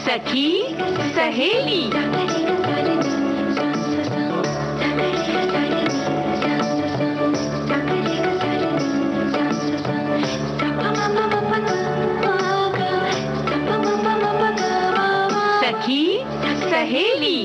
सखी सहेली। सखी सहेली।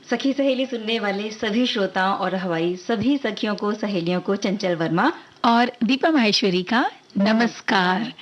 सखी सहेली सुनने वाले सभी श्रोताओं और हमारी सभी सखियों को, सहेलियों को चंचल वर्मा और दीपा माहेश्वरी का नमस्कार।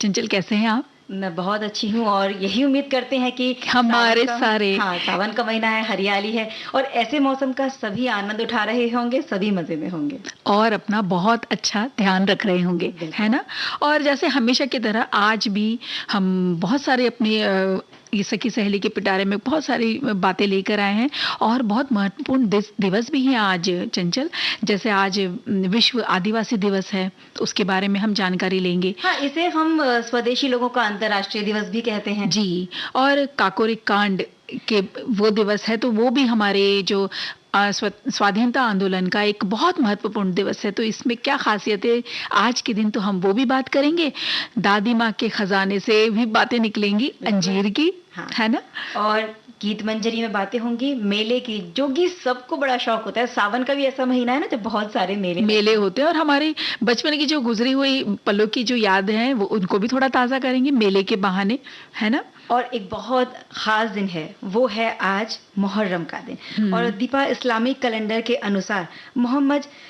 चंचल, कैसे हैं आप? मैं बहुत अच्छी हूँ और यही उम्मीद करते हैं कि हमारे सारे सावन का महीना है, हरियाली है और ऐसे मौसम का सभी आनंद उठा रहे होंगे, सभी मजे में होंगे और अपना बहुत अच्छा ध्यान रख रहे होंगे, है ना। और जैसे हमेशा की तरह आज भी हम बहुत सारे अपने ये सखी सहेली के पिटारे में बहुत सारी बातें लेकर आए हैं और बहुत महत्वपूर्ण दिवस भी है आज चंचल। जैसे आज विश्व आदिवासी दिवस है, तो उसके बारे में हम जानकारी लेंगे। हाँ, इसे हम स्वदेशी लोगों का अंतर्राष्ट्रीय दिवस भी कहते हैं जी। और काकोरी कांड के वो दिवस है, तो वो भी हमारे जो स्वाधीनता आंदोलन का एक बहुत महत्वपूर्ण दिवस है। तो इसमें क्या खासियत है आज के दिन, तो हम वो भी बात करेंगे। दादी माँ के खजाने से भी बातें निकलेंगी, अंजीर की, हाँ, है ना। और गीत मंजरी में बातें होंगी मेले की, जो कि सबको बड़ा शौक होता है। सावन का भी ऐसा महीना है ना जब बहुत सारे मेले होते हैं और हमारे बचपन की जो गुजरी हुई पलों की जो याद है वो उनको भी थोड़ा ताजा करेंगे मेले के बहाने, है ना। और एक बहुत खास दिन है, वो है आज मुहर्रम का दिन। और दीपा, इस्लामिक कैलेंडर के अनुसार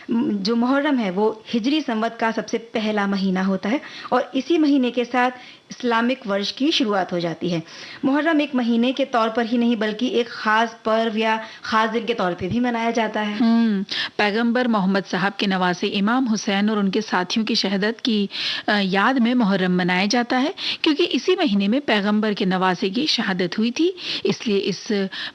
जो मुहर्रम है वो हिजरी संवत का सबसे पहला महीना होता है और इसी महीने के साथ इस्लामिक वर्ष की शुरुआत हो जाती है। मुहर्रम एक महीने के तौर पर ही नहीं बल्कि एक खास पर्व या खास दिन के तौर पे भी मनाया जाता है। पैगंबर मोहम्मद साहब के नवासे इमाम हुसैन और उनके साथियों की शहादत की याद में मुहर्रम मनाया जाता है, क्योंकि इसी महीने में पैगंबर के नवासे की शहादत हुई थी। इसलिए इस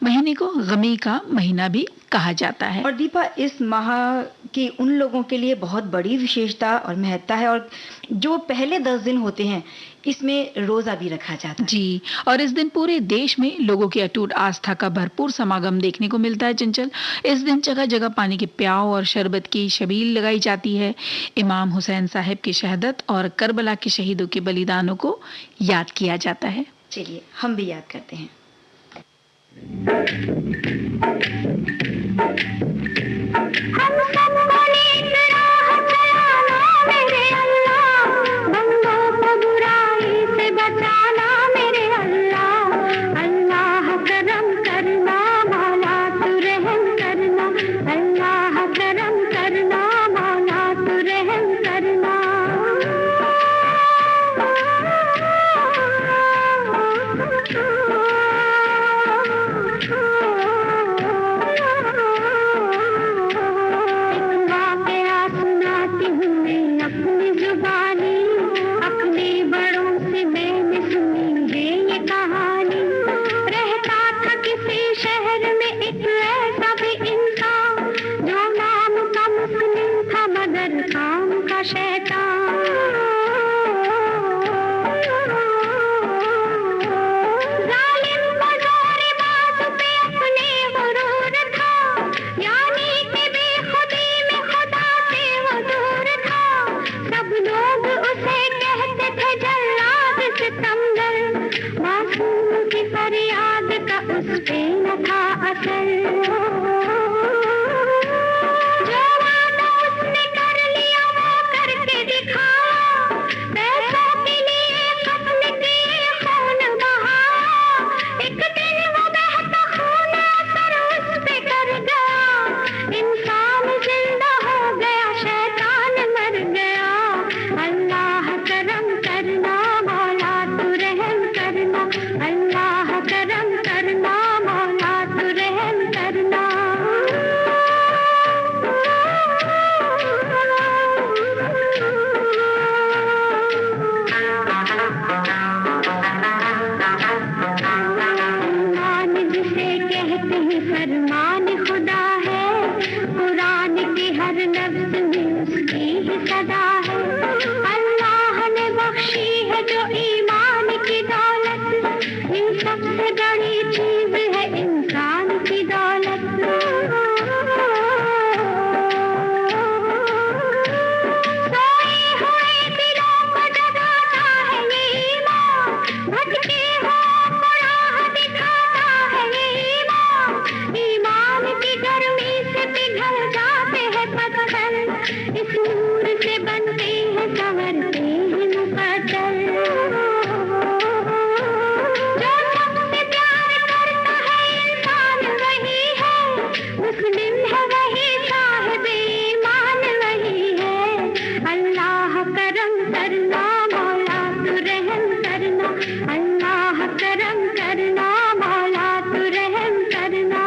महीने को गमी का महीना भी कहा जाता है। और दीपा, इस माह की उन लोगों के लिए बहुत बड़ी विशेषता और महत्ता है और जो पहले 10 दिन होते हैं इसमें रोजा भी रखा जाता है। जी। और इस दिन पूरे देश में लोगों की अटूट आस्था का भरपूर समागम देखने को मिलता है चंचल। इस दिन जगह जगह पानी के प्याव और शरबत की शबील लगाई जाती है। इमाम हुसैन साहब की शहादत और करबला के शहीदों के बलिदानों को याद किया जाता है। चलिए हम भी याद करते हैं। हम सबको नीक राह चलाना मेरे अल्लाह, बंदों को बुराई से बचाना मेरे अल्लाह। अल्लाह करम करना मौला तू रहम करना, अल्लाह करम करना मौला तू रहम करना। फरियाद का उस पे न था असर, जो वादा उसने कर लिया वो करके दिखाया, पैसों के लिए कत्ल किए खून बहाया, एक दिन वो बहता खून असर उस पे कर गया, इंसान जिंदा हो गया शैतान मर गया। अल्लाह करम करना मौला तू रहम करना, अल्लाह करम करना मौला तू रहम करना। सदा है। अल्लाह ने बख्शी है जो ईमान की दौलत, इन सबसे बड़ी चीज है इंसान की दौलत। सोए हुए दिलों को जगाता है ये ईमान, भटके हुओं को राह दिखाता है ये ईमान। ईमान की गर्मी से पिघल जाते हैं पत्थर, इस नूर से बनते हैं संवरते हैं मुकद्दर। जो सबसे प्यार करता है इंसान वही है, मुस्लिम है वही, साहिब ईमान वही है। अल्लाह करम करना मौला तू रहम करना, अल्लाह करम करना मौला तू रहम करना।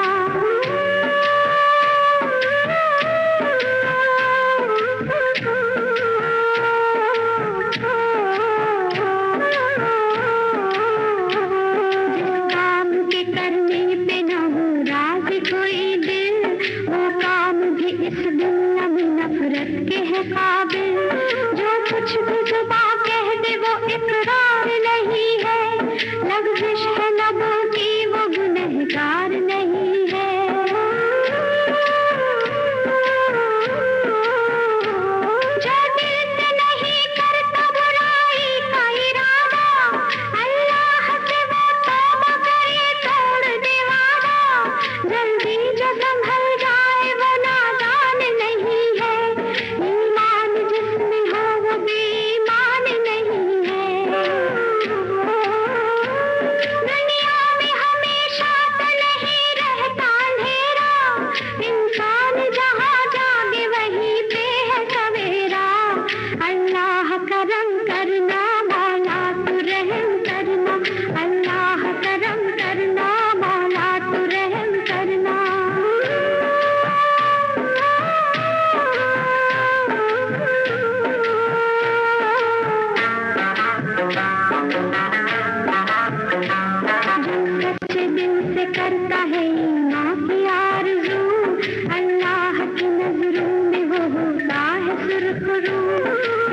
जिस काम के करने पे न हो राज़ी कोई दिल, वो काम भी इस दुनिया में नफरत के है काबिल। जो कुछ भी जुबां कह दे वो इकरार नहीं है, लग़्ज़िश है लबों की वो गुनहगार नहीं है। जो दिल से नहीं करता बुराई का इरादा, अल्लाह से वो तौबा करे तोड़ दे वादा। जल्दी जो संभल जाए वो नादान नहीं है, ईमान जिसमें हो वो बेईमान नहीं है। दुनिया में हमेशा तो नहीं रहता अंधेरा, इंसान जहाँ जागे वहीं पे है सवेरा। अल्लाह करम करना मौला तू रहम करना, अल्लाह करम करना मौला तू रहम करना। जो सच्चे दिल से करता है ईमान की आरज़ू, अल्लाह की नज़रों में वो होता है सुरखरू।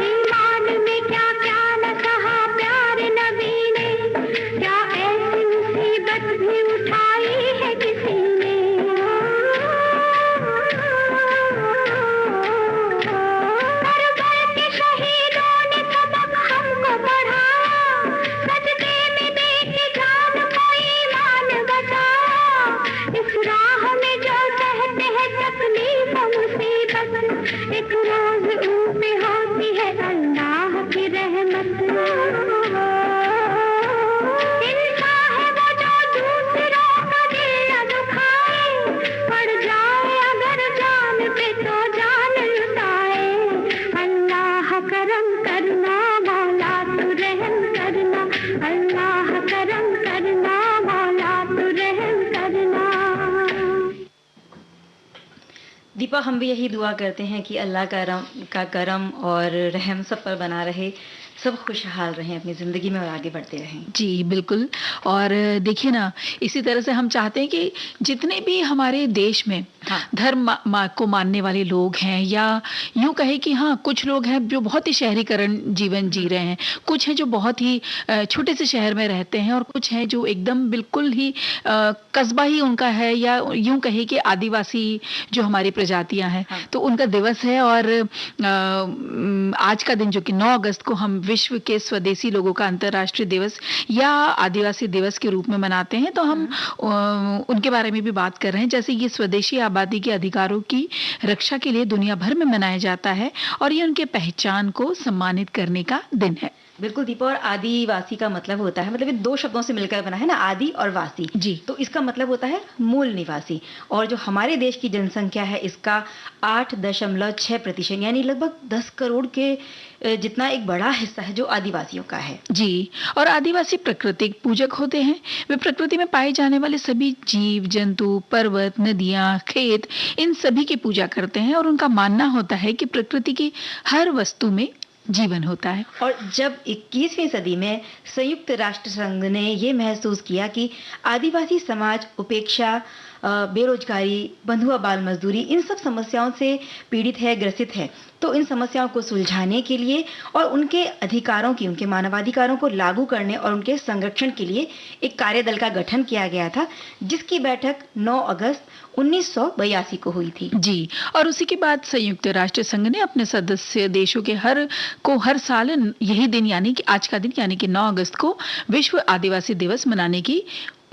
ईमान में क्या क्या न कहा प्यारे नबी ने, क्या ऐसी मुसीबत भी उठाई है किसी ने। करबल के शहीदों ने सबक हमको पढ़ाया, सजदे में देके जान को ईमान बचाया। इस राह में जो कहते हैं तकलीफ मुसीबत, एक रोज ऊपे होती है अल्लाह की रहमत। इंसान है वो जो दूसरों का दिल न दुखाए, पड़ जाए अगर जान पे तो जान लुटाए। अल्लाह करम करना मौला तू रहम करना, अल्लाह करम करना मौला तू रहम करना। दीपा, हम भी यही दुआ करते हैं कि अल्लाह का करम और रहम सब पर बना रहे, सब खुशहाल रहें अपनी ज़िंदगी में और आगे बढ़ते रहें। जी बिल्कुल। और देखिए ना, इसी तरह से हम चाहते हैं कि जितने भी हमारे देश में हाँ। धर्म को मानने वाले लोग हैं, या यूं कहे कि हाँ, कुछ लोग हैं जो बहुत ही शहरीकरण जीवन जी रहे हैं, कुछ हैं जो बहुत ही छोटे से शहर में रहते हैं, और कुछ हैं जो एकदम बिल्कुल ही कस्बा ही उनका है, या यूं कहे कि आदिवासी जो हमारी प्रजातियां हैं। हाँ। तो उनका दिवस है, और आज का दिन जो कि 9 अगस्त को हम विश्व के स्वदेशी लोगों का अंतर्राष्ट्रीय दिवस या आदिवासी दिवस के रूप में मनाते हैं। तो हम उनके बारे में भी बात कर रहे हैं। जैसे ये स्वदेशी आबादी के अधिकारों की रक्षा के लिए दुनिया भर में मनाया जाता है, और ये उनके पहचान को सम्मानित करने का दिन है। बिल्कुल दीपा, और आदिवासी का मतलब होता है, मतलब ये 2 शब्दों से मिलकर बना है ना, आदि और वासी। जी। तो इसका मतलब होता है मूल निवासी, और जो हमारे देश की जनसंख्या है इसका 8.6%, यानी लगभग 10 करोड़ के जितना एक बड़ा हिस्सा है जो आदिवासियों का है। जी। और आदिवासी प्राकृतिक पूजक होते हैं। वे प्रकृति में पाए जाने वाले सभी जीव जंतु, पर्वत, नदियां, खेत, इन सभी की पूजा करते हैं, और उनका मानना होता है कि प्रकृति की हर वस्तु में जीवन होता है। और जब 21वीं सदी में संयुक्त राष्ट्र संघ ने ये महसूस किया कि आदिवासी समाज उपेक्षा बेरोजगारी, बंधुआ बाल मजदूरी, इन सब समस्याओं से पीड़ित है, ग्रसित है। तो इन समस्याओं को सुलझाने के लिए और उनके अधिकारों की, उनके मानवाधिकारों को लागू करने और उनके संरक्षण के लिए एक कार्यदल का गठन किया गया था, जिसकी बैठक 9 अगस्त 1982 को हुई थी। जी, और उसी के बाद संयुक्त राष्ट्र संघ ने अपने सदस्य देशों के हर साल यही दिन यानी कि आज का दिन यानी कि 9 अगस्त को विश्व आदिवासी दिवस मनाने की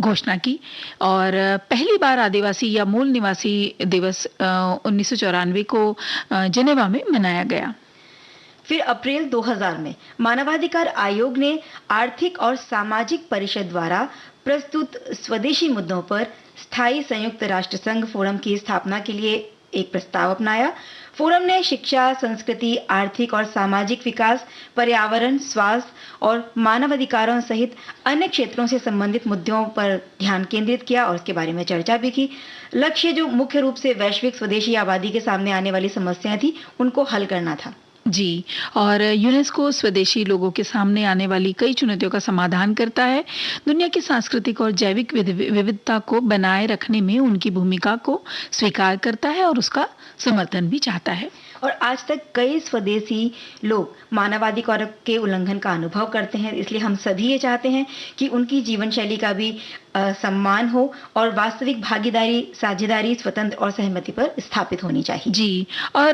घोषणा की। और पहली बार आदिवासी या मूल निवासी दिवस 1994 को जेनेवा में मनाया गया। फिर अप्रैल 2000 में मानवाधिकार आयोग ने आर्थिक और सामाजिक परिषद द्वारा प्रस्तुत स्वदेशी मुद्दों पर स्थायी संयुक्त राष्ट्र संघ फोरम की स्थापना के लिए एक प्रस्ताव अपनाया। फोरम ने शिक्षा, संस्कृति, आर्थिक और सामाजिक विकास, पर्यावरण, स्वास्थ्य और मानवाधिकारों सहित अन्य क्षेत्रों से संबंधित मुद्दों पर ध्यान केंद्रित किया और उसके बारे में चर्चा भी की। लक्ष्य जो मुख्य रूप से वैश्विक स्वदेशी आबादी के सामने आने वाली समस्याएं थी, उनको हल करना था। जी, और यूनेस्को स्वदेशी लोगों के सामने आने वाली कई चुनौतियों का समाधान करता है। दुनिया की सांस्कृतिक और जैविक विविधता को बनाए रखने में उनकी भूमिका को स्वीकार करता है और उसका समर्थन भी चाहता है। और आज तक कई स्वदेशी लोग मानवाधिकारों के उल्लंघन का अनुभव करते हैं, इसलिए हम सभी ये चाहते हैं कि उनकी जीवन शैली का भी सम्मान हो और वास्तविक भागीदारी, साझेदारी, स्वतंत्र और सहमति पर स्थापित होनी चाहिए। जी, और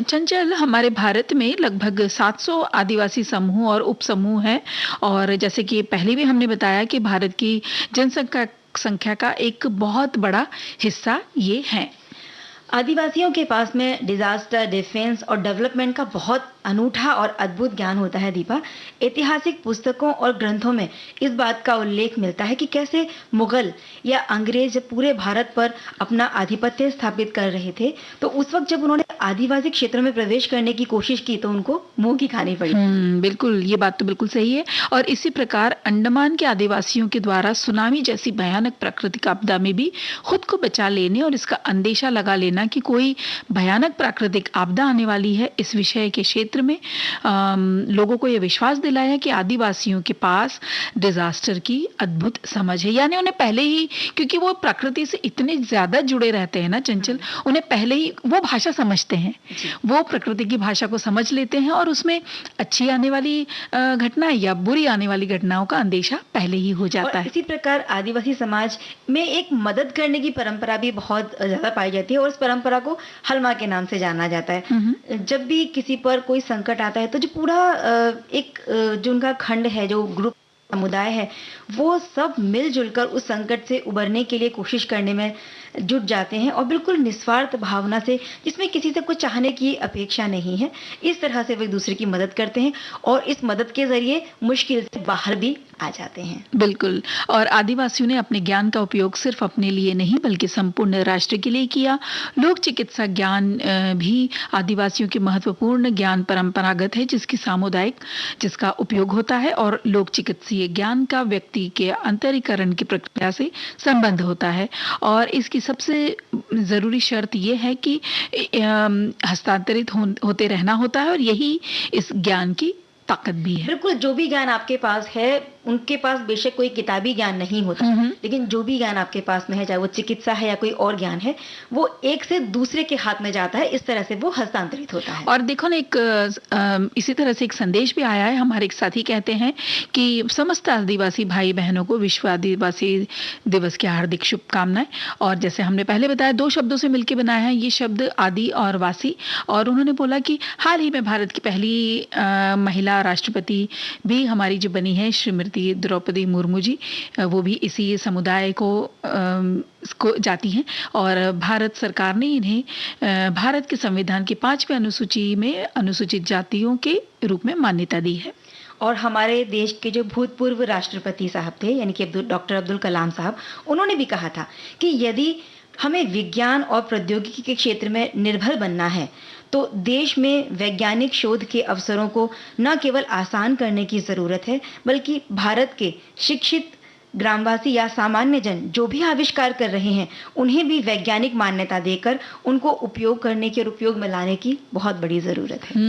चंचल, हमारे भारत में लगभग 700 आदिवासी समूह और उपसमूह हैं, और जैसे कि पहले भी हमने बताया कि भारत की जनसंख्या का एक बहुत बड़ा हिस्सा ये है। आदिवासियों के पास में डिजास्टर, डिफेंस और डेवलपमेंट का बहुत अनूठा और अद्भुत ज्ञान होता है दीपा। ऐतिहासिक पुस्तकों और ग्रंथों में इस बात का उल्लेख मिलता है कि कैसे मुगल या अंग्रेज जब पूरे भारत पर अपना आधिपत्य स्थापित कर रहे थे, तो उस वक्त जब उन्होंने आदिवासी क्षेत्रों में प्रवेश करने की कोशिश की तो उनको मुंह की खानी पड़ी। बिल्कुल, ये बात तो बिल्कुल सही है। और इसी प्रकार अंडमान के आदिवासियों के द्वारा सुनामी जैसी भयानक प्राकृतिक आपदा में भी खुद को बचा लेने और इसका अंदेशा लगा लेना कि कोई भयानक प्राकृतिक आपदा आने वाली है, इस विषय के क्षेत्र में लोगों को यह विश्वास दिलाया कि आदिवासियों के पास डिजास्टर की अद्भुत समझ है। यानी उन्हें पहले ही, क्योंकि वो प्रकृति से इतने ज्यादा जुड़े रहते हैं ना चंचल, उन्हें पहले ही वो भाषा समझते हैं, वो प्रकृति की भाषा को समझ लेते हैं और उसमें अच्छी आने वाली घटना या बुरी आने वाली घटनाओं का अंदेशा पहले ही हो जाता है। इसी प्रकार आदिवासी समाज में एक मदद करने की परंपरा भी बहुत ज्यादा पाई जाती है और इस परंपरा को हलमा के नाम से जाना जाता है। जब भी किसी पर कोई संकट आता है तो जो पूरा एक जो उनका खंड है, जो ग्रुप समुदाय है, वो सब मिलजुल कर उस संकट से उबरने के लिए कोशिश करने में जुट जाते हैं और बिल्कुल निस्वार्थ भावना से, जिसमें किसी से कुछ चाहने की अपेक्षा नहीं है, इस तरह से वो एक दूसरे की मदद करते हैं और इस मदद के जरिए मुश्किल से बाहर भी आ जाते हैं। बिल्कुल, और आदिवासियों ने अपने ज्ञान का उपयोग सिर्फ अपने लिए नहीं बल्कि संपूर्ण राष्ट्र के लिए किया। लोक चिकित्सा ज्ञान भी आदिवासियों की महत्वपूर्ण ज्ञान परंपरागत है, जिसका उपयोग होता है, और लोक चिकित्सीय ज्ञान का व्यक्ति के अंतरीकरण की प्रक्रिया से संबंध होता है। और इसकी सबसे जरूरी शर्त यह है कि हस्तांतरित होते रहना होता है, और यही इस ज्ञान की ताकत भी है। बिल्कुल, जो भी ज्ञान आपके पास है, उनके पास बेशक कोई किताबी ज्ञान नहीं होता, लेकिन जो भी ज्ञान आपके पास में है, चाहे वो चिकित्सा है या कोई और ज्ञान है, वो एक से दूसरे के हाथ में जाता है, इस तरह से वो हस्तांतरित होता है। और देखो ना, एक इसी तरह से एक संदेश भी आया है। हमारे एक साथी कहते हैं कि समस्त आदिवासी भाई बहनों को विश्व आदिवासी दिवस की हार्दिक शुभकामनाएं। और जैसे हमने पहले बताया, 2 शब्दों से मिलकर बनाया है ये शब्द आदि और वासी। और उन्होंने बोला कि हाल ही में भारत की पहली महिला राष्ट्रपति भी हमारी जो बनी है, श्रीमती द्रौपदी मुर्मू जी, वो भी इसी समुदाय को जाती हैं। और भारत सरकार ने इन्हें भारत के संविधान की 5वीं अनुसूची में अनुसूचित जातियों के रूप में मान्यता दी है। और हमारे देश के जो भूतपूर्व राष्ट्रपति साहब थे, यानी कि डॉक्टर अब्दुल कलाम साहब, उन्होंने भी कहा था कि यदि हमें विज्ञान और प्रौद्योगिकी के क्षेत्र में निर्भर बनना है तो देश में वैज्ञानिक शोध के अवसरों को न केवल आसान करने की जरूरत है, बल्कि भारत के शिक्षित ग्रामवासी या सामान्य जन जो भी आविष्कार कर रहे हैं, उन्हें भी वैज्ञानिक मान्यता देकर उनको उपयोग करने की और उपयोग में लाने की बहुत बड़ी जरूरत है।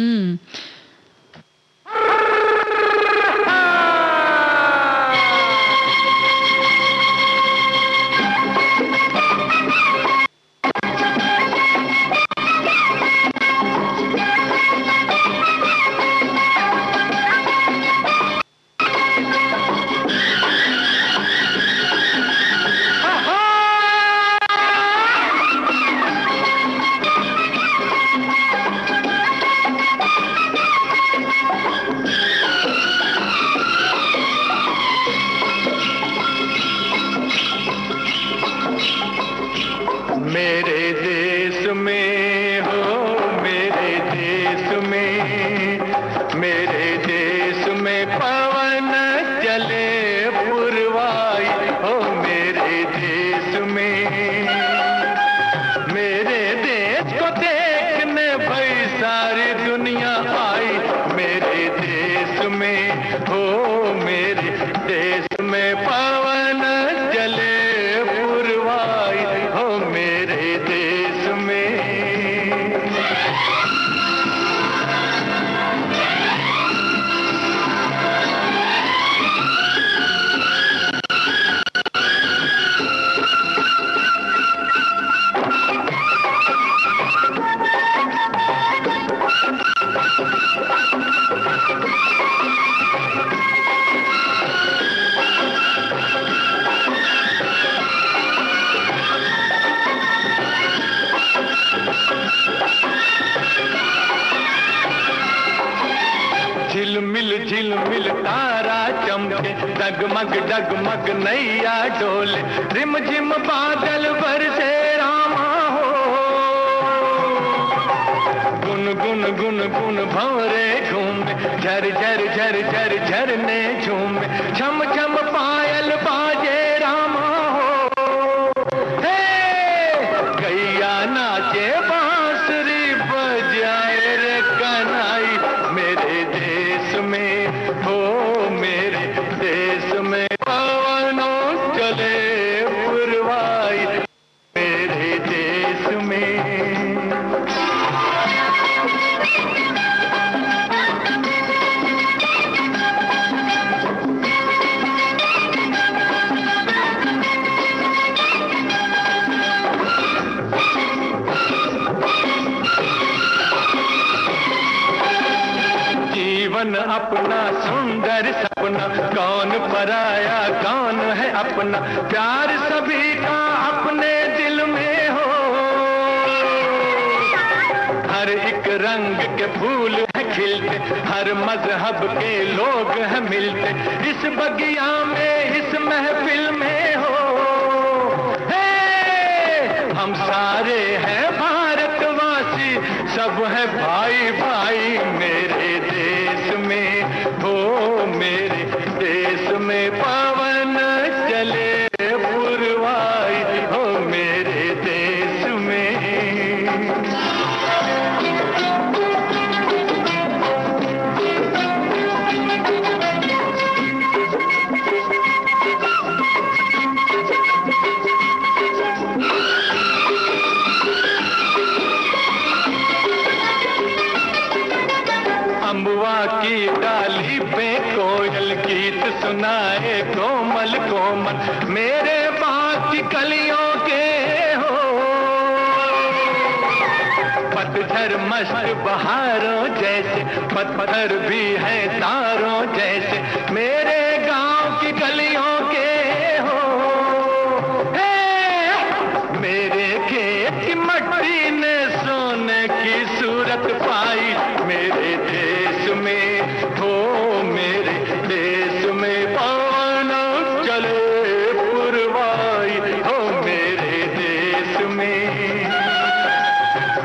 झिलमिल तारा चमके, डगमग डगमग नैया डोले, रिम झिम बादल बरसे रामा हो, गुन गुन गुन भंवरे घूमे, झर झर झर झर झरने झूमे, छम छम पायल बाजे रामा हो, हे गैया नाचे बांसुरी बजाए रे कन्हई, मेरे देश में हो, मेरे देश में पवनों चले पुरवाई, मेरे देश में। जीवन अपना सुंदर सपना, कौन पराया कौन है अपना, प्यार सभी का अपने दिल में हो, हर एक रंग के फूल है खिलते, हर मजहब के लोग हैं मिलते, इस बगिया में इस महफिल में हो, हे हम सारे हैं भारतवासी, सब है भाई भाई मेरे देश में हो, मेरे देश में पवन चले पुरवाई हो, मेरे देश में। अम्बुआ की डाली पे कोयल गीत सुनाए कोमल कोमल, मेरे बाग की कलियों के हो, पतझर मस्त बहारों जैसे, पत्थर भी है तारों जैसे, मेरे गांव की गलियों के हो, हे मेरे खेत की मट्टी ने सोने की सूरत पाई, मेरे देश में हो, मेरे देश में पवन चले पुरवाई हो, मेरे देश में।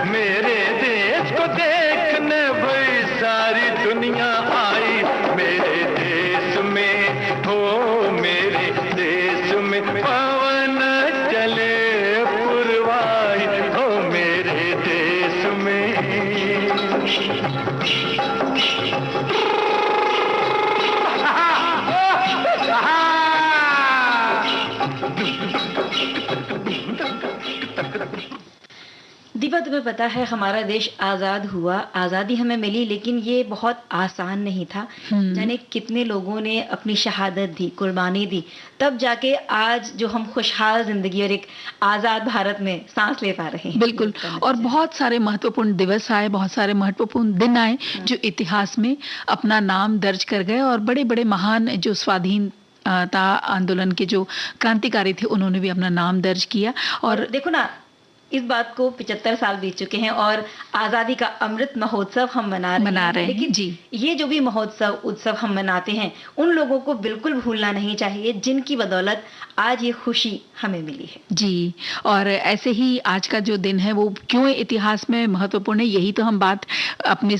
मेरे देश को देखने भाई सारी दुनिया आई, मेरे देश में हो, मेरे देश में पवन चले पुरवाई हो, मेरे देश में। दीपा, तुम्हें पता है हमारा देश आज़ाद हुआ, आज़ादी हमें मिली, लेकिन ये बहुत आसान नहीं था। जाने कितने लोगों ने अपनी शहादत दी, कुर्बानी दी, तब जाके आज जो हम खुशहाल जिंदगी और एक आज़ाद भारत में सांस ले पा रहे हैं। बिल्कुल, और बहुत सारे महत्वपूर्ण दिवस आए, बहुत सारे महत्वपूर्ण दिन आए जो इतिहास में अपना नाम दर्ज कर गए, और बड़े बड़े महान जो स्वाधीनता आंदोलन के जो क्रांतिकारी थे उन्होंने भी अपना नाम दर्ज किया। और देखो ना, इस बात को 75 साल बीत चुके हैं और आज़ादी का अमृत महोत्सव हम मना रहे हैं। लेकिन जी, ये जो भी महोत्सव उत्सव हम मनाते हैं, उन लोगों को बिल्कुल भूलना नहीं चाहिए जिनकी बदौलत आज ये खुशी हमें मिली है। जी, और ऐसे ही आज का जो दिन है वो क्यों इतिहास में महत्वपूर्ण है, यही तो हम बात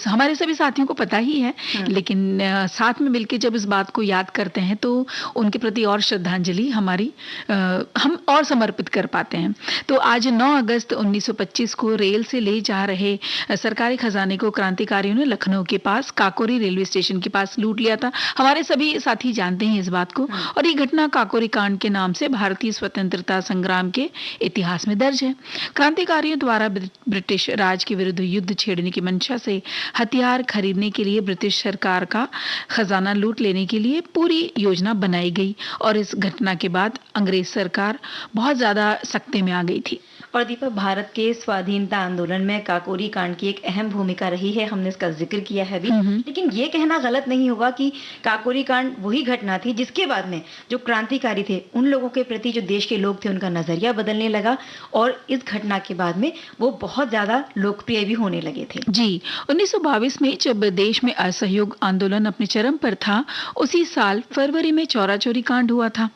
हमारे सभी साथियों को पता ही है, लेकिन साथ में मिलकर जब इस बात को याद करते हैं तो उनके प्रति और श्रद्धांजलि हमारी हम और समर्पित कर पाते हैं। तो आज 9 अगस्त 1925 को रेल से ले जा रहे सरकारी खजाने को क्रांतिकारियों ने लखनऊ के पास काकोरी रेलवे स्टेशन के पास लूट लिया था। हमारे सभी साथी जानते हैं इस बात को, और ये घटना काकोरी कांड के नाम से भारतीय स्वतंत्रता संग्राम के इतिहास में दर्ज है। क्रांतिकारियों द्वारा ब्रिटिश राज के विरुद्ध युद्ध छेड़ने की मंशा से हथियार खरीदने के लिए ब्रिटिश सरकार का खजाना लूट लेने के लिए पूरी योजना बनाई गई, और इस घटना के बाद अंग्रेज सरकार बहुत ज्यादा सख्ते में आ गई थी। और दीपा, भारत के स्वाधीनता आंदोलन में काकोरी कांड की एक अहम भूमिका रही है, हमने इसका जिक्र किया है भी। लेकिन ये कहना गलत नहीं होगा कि काकोरी कांड वही घटना थी जिसके बाद में जो क्रांतिकारी थे उन लोगों के प्रति, जो देश के लोग थे, उनका नजरिया बदलने लगा और इस घटना के बाद में वो बहुत ज्यादा लोकप्रिय भी होने लगे थे। जी, 1922 में जब देश में असहयोग आंदोलन अपने चरम पर था, उसी साल फरवरी में चौरा चोरी कांड हुआ था।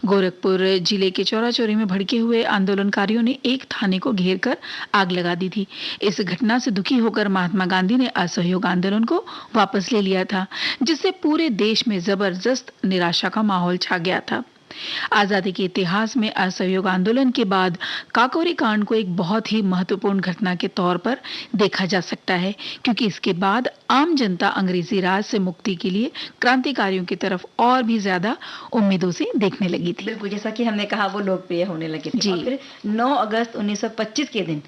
गोरखपुर जिले के चौरा चोरी में भड़के हुए आंदोलनकारियों ने एक थाने को घेर कर आग लगा दी थी। इस घटना से दुखी होकर महात्मा गांधी ने असहयोग आंदोलन को वापस ले लिया था, जिससे पूरे देश में जबरदस्त निराशा का माहौल छा गया था। आजादी के इतिहास में असहयोग आंदोलन के बाद काकोरी कांड को एक बहुत ही महत्वपूर्ण घटना के तौर पर देखा जा सकता है, क्योंकि इसके बाद आम जनता अंग्रेजी राज से मुक्ति के लिए क्रांतिकारियों की तरफ और भी ज्यादा उम्मीदों से देखने लगी थी। बिल्कुल, जैसा कि हमने कहा, वो लोकप्रिय होने लगे थे। जी। और फिर 9 अगस्त 1925 के दिन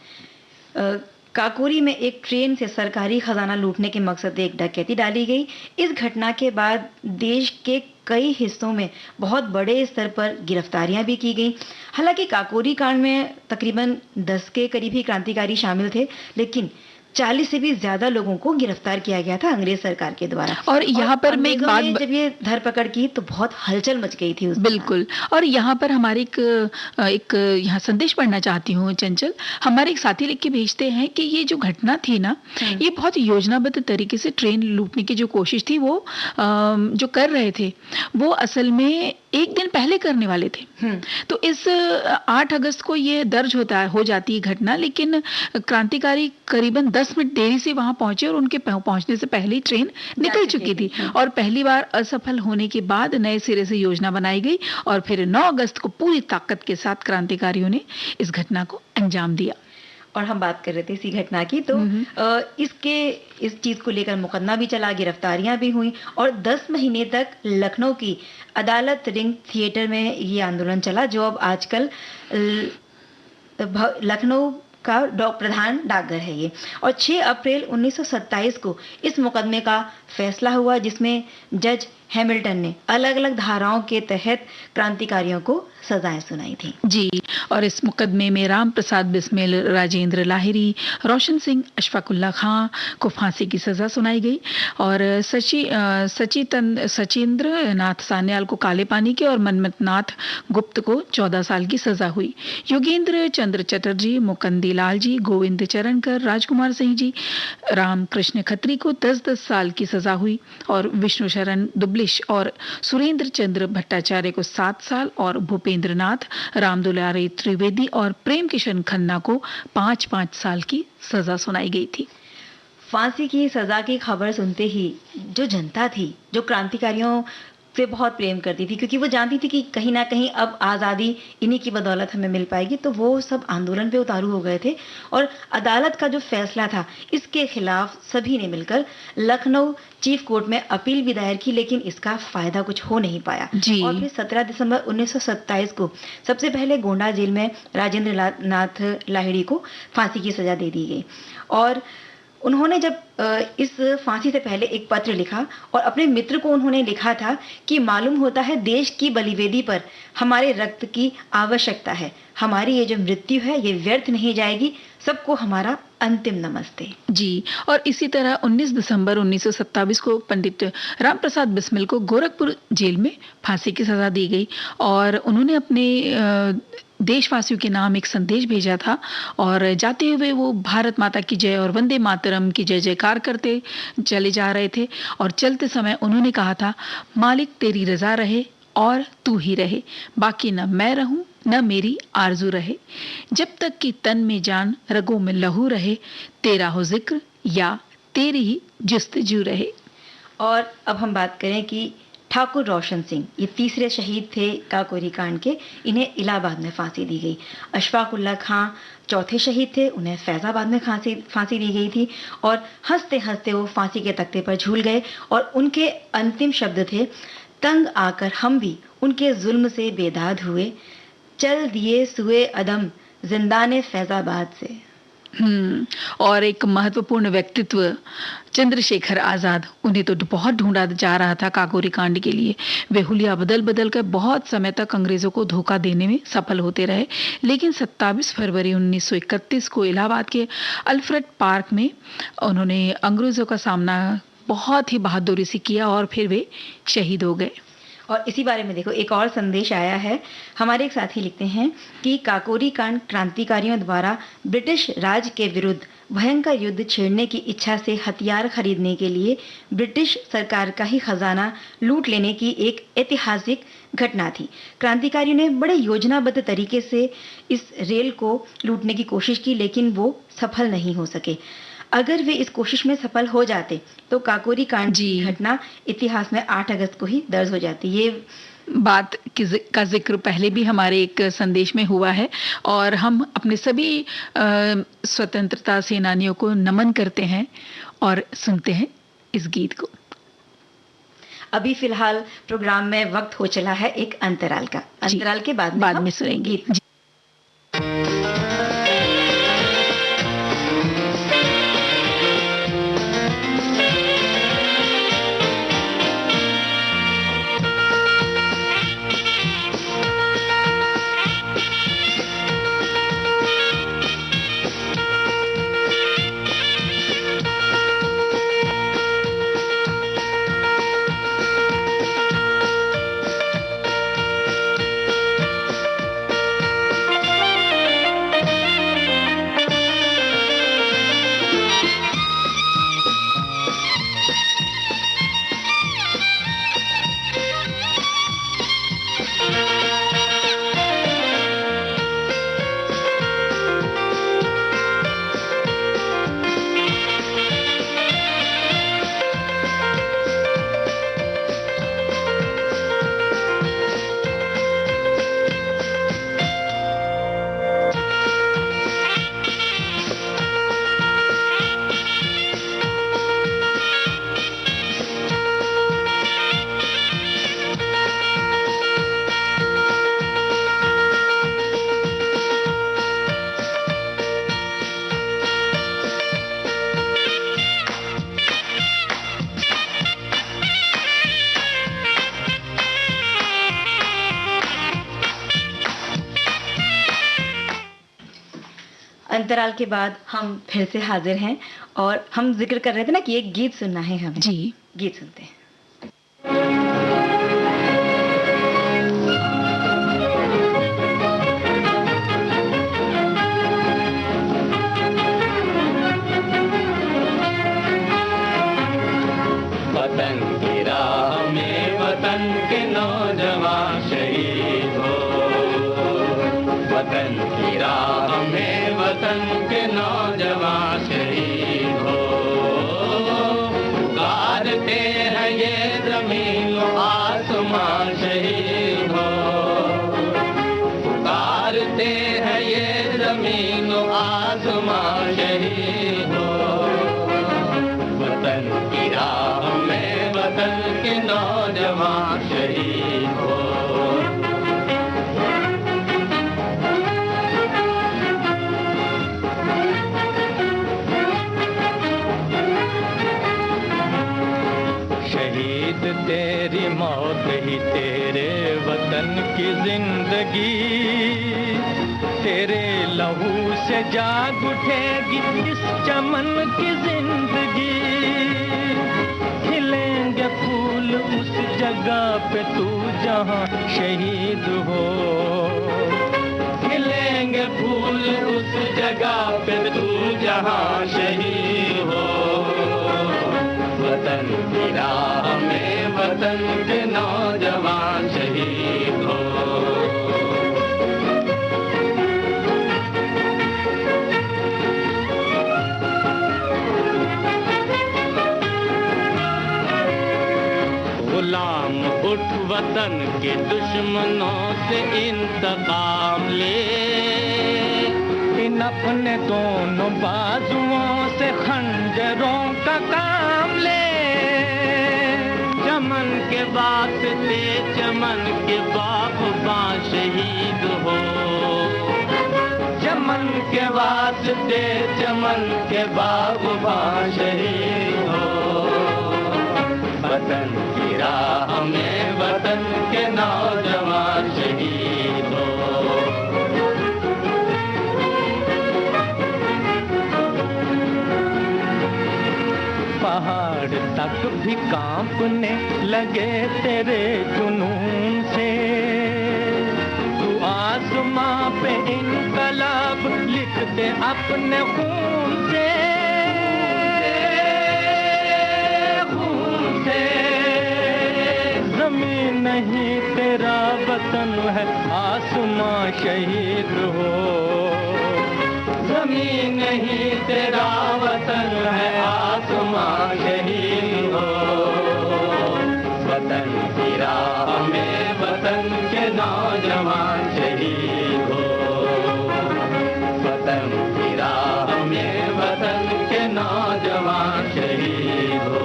काकोरी में एक ट्रेन से सरकारी खजाना लूटने के मकसद से एक डकैती डाली गई। इस घटना के बाद देश के कई हिस्सों में बहुत बड़े स्तर पर गिरफ्तारियां भी की गई। हालांकि काकोरी कांड में तकरीबन 10 के करीब ही क्रांतिकारी शामिल थे, लेकिन 40 से भी ज्यादा लोगों को गिरफ्तार किया गया था अंग्रेज सरकार के द्वारा। और यहाँ पर मैं एक अंग्रेजों ने बात जब ये धरपकड़ की तो बहुत हलचल मच गई थी उस दौरान। बिल्कुल, और यहाँ पर हमारे एक यहाँ संदेश पढ़ना चाहती हूँ चंचल। हमारे एक साथी लिख के भेजते हैं कि ये जो घटना थी ना, ये बहुत योजनाबद्ध तरीके से ट्रेन लूटने की जो कोशिश थी वो जो कर रहे थे वो असल में एक दिन पहले करने वाले थे। तो इस 8 अगस्त को ये दर्ज हो जाती है घटना, लेकिन क्रांतिकारी करीबन 10 मिनट देरी से वहां पहुंचे और उनके पहुंचने से पहले ही ट्रेन निकल चुकी थी। और पहली बार असफल होने के बाद नए सिरे से योजना बनाई गई और फिर 9 अगस्त को पूरी ताकत के साथ क्रांतिकारियों ने इस घटना को अंजाम दिया। और हम बात कर रहे थे इसी घटना की, तो इस चीज को लेकर मुकदमा भी चला, गिरफ्तारियां भी हुई और 10 महीने तक लखनऊ की अदालत रिंग थिएटर में ये आंदोलन चला, जो अब आजकल लखनऊ का प्रधान डाकघर है ये। और 6 अप्रैल 1927 को इस मुकदमे का फैसला हुआ, जिसमें जज हैमिल्टन ने अलग अलग धाराओं के तहत क्रांतिकारियों को सजाएं सुनाई थी। जी, और इस मुकदमे में राम प्रसाद बिस्मिल, राजेंद्र लाहिरी, रोशन सिंह, अशफाकुल्ला खां को फांसी की सजा सुनाई गई और सचिंद्र नाथ सान्याल को काले पानी की और मनमथ नाथ गुप्त को 14 साल की सजा हुई। योगेंद्र चंद्र चटर्जी, मुकंदी लाल जी, गोविंद चरणकर, राजकुमार सिंह जी, राम कृष्ण खत्री को 10-10 साल की सजा हुई और विष्णु शरण दुबलिश और सुरेंद्र चंद्र भट्टाचार्य को 7 साल और भूपेंद्र नाथ, रामदुलारी त्रिवेदी और प्रेम किशन खन्ना को 5-5 साल की सजा सुनाई गई थी। फांसी की सजा की खबर सुनते ही जो जनता थी, जो क्रांतिकारियों से बहुत प्रेम करती थी, क्योंकि वो जानती थी कि कहीं ना कहीं अब आज़ादी इन्हीं की बदौलत हमें मिल पाएगी, तो वो सब आंदोलन पे उतारू हो गए थे। और अदालत का जो फैसला था, इसके खिलाफ सभी ने मिलकर लखनऊ चीफ कोर्ट में अपील भी दायर की, लेकिन इसका फायदा कुछ हो नहीं पाया। और फिर 17 दिसंबर 1927 को सबसे पहले गोंडा जेल में राजेंद्र नाथ लाहिड़ी को फांसी की सजा दे दी गई। और उन्होंने जब इस फांसी से पहले एक पत्र लिखा और अपने मित्र को उन्होंने लिखा था कि मालूम होता है देश की बलिवेदी पर हमारे रक्त की आवश्यकता है, हमारी ये जो मृत्यु है ये व्यर्थ नहीं जाएगी, सबको हमारा अंतिम नमस्ते। जी, और इसी तरह 19 दिसंबर 1927 को पंडित राम प्रसाद बिस्मिल को गोरखपुर जेल में फांसी की सजा दी गई और उन्होंने अपने देशवासियों के नाम एक संदेश भेजा था और जाते हुए वो भारत माता की जय और वंदे मातरम की जय जयकार करते चले जा रहे थे। और चलते समय उन्होंने कहा था, मालिक तेरी रजा रहे और तू ही रहे, बाकी न मैं रहूं न मेरी आरजू रहे, जब तक कि तन में जान रगों में लहू रहे, तेरा हो जिक्र या तेरी ही जुस्तजू रहे। और अब हम बात करें कि ठाकुर रोशन सिंह ये तीसरे शहीद थे काकोरी कांड के, इन्हें इलाहाबाद में फांसी दी गई। अशफाकुल्ला खां चौथे शहीद थे, उन्हें फैजाबाद में फांसी दी गई थी और हंसते हंसते वो फांसी के तख्ते पर झूल गए और उनके अंतिम शब्द थे, तंग आकर हम भी उनके जुल्म से बेदाद हुए, चल दिए सुए अदम जिंदाने फैजाबाद से। और एक महत्वपूर्ण व्यक्तित्व चंद्रशेखर आजाद, उन्हें तो बहुत ढूंढा जा रहा था काकोरी कांड के लिए। वे हुलिया बदल बदल कर बहुत समय तक अंग्रेजों को धोखा देने में सफल होते रहे, लेकिन 27 फरवरी 1931 को इलाहाबाद के अल्फ्रेड पार्क में उन्होंने अंग्रेजों का सामना बहुत ही बहादुरी से किया और फिर वे शहीद हो गए। और इसी बारे में देखो, एक और संदेश आया है। हमारे एक साथी लिखते हैं कि काकोरी कांड क्रांतिकारियों द्वारा ब्रिटिश राज के विरुद्ध भयंकर युद्ध छेड़ने की इच्छा से हथियार खरीदने के लिए ब्रिटिश सरकार का ही खजाना लूट लेने की एक ऐतिहासिक घटना थी। क्रांतिकारियों ने बड़े योजनाबद्ध तरीके से इस रेल को लूटने की कोशिश की, लेकिन वो सफल नहीं हो सके। अगर वे इस कोशिश में सफल हो जाते तो काकोरी कांड की घटना इतिहास में 8 अगस्त को ही दर्ज हो जाती। ये बात का जिक्र पहले भी हमारे एक संदेश में हुआ है और हम अपने सभी स्वतंत्रता सेनानियों को नमन करते हैं और सुनते हैं इस गीत को। अभी फिलहाल प्रोग्राम में वक्त हो चला है एक अंतराल का। अंतराल के बाद में सुनेंगे गीत। अंतराल के बाद हम फिर से हाजिर हैं और हम जिक्र कर रहे थे ना कि एक गीत सुनना है हमें। जी, गीत सुनते हैं। वतन की राह में वतन के नौजवान शहीद हो, वतन की राह में वतन के नौजवान शहीद हो। पुकारते हैं ये जमीन आसमां शहीद हो, पुकारते हैं ये जमीन आसमां शहीद हो। वतन की राह में वतन के नौजवान शहीद हो। शहीद तेरी मौत ही तेरे वतन की जिंदगी, तेरे लहू से जाग उठेगी इस चमन की जिंदगी। खिलेंगे फूल उस जगह पे तू जहां शहीद हो, खिलेंगे फूल उस जगह पे तू जहां शहीद हो। वतन की राह में वतन के नौजवान शहीद हो। गुलाम उठ वतन के दुश्मनों से इंतकाम ले, इन अपने दोनों बाजुओं से खंजरों का काम ले। चमन के वास्ते चमन के बागबान शहीद हो, चमन के वास्ते चमन के बागबान शहीद हो, वतन की राह में वतन के नौजवान शहीद हो। पहाड़ तक भी कांपने लगे तेरे जुनून से, तू आसमां पे इनकलाब लिख दे अपने खून से, खून से। जमीन नहीं तेरा वतन है, आसमां शहीद हो, जमीन नहीं तेरा वतन है, आसमां शहीद हो। वतन की राह में वतन के नौजवान शहीद हो, वतन की राह में वतन के नौजवान शहीद हो।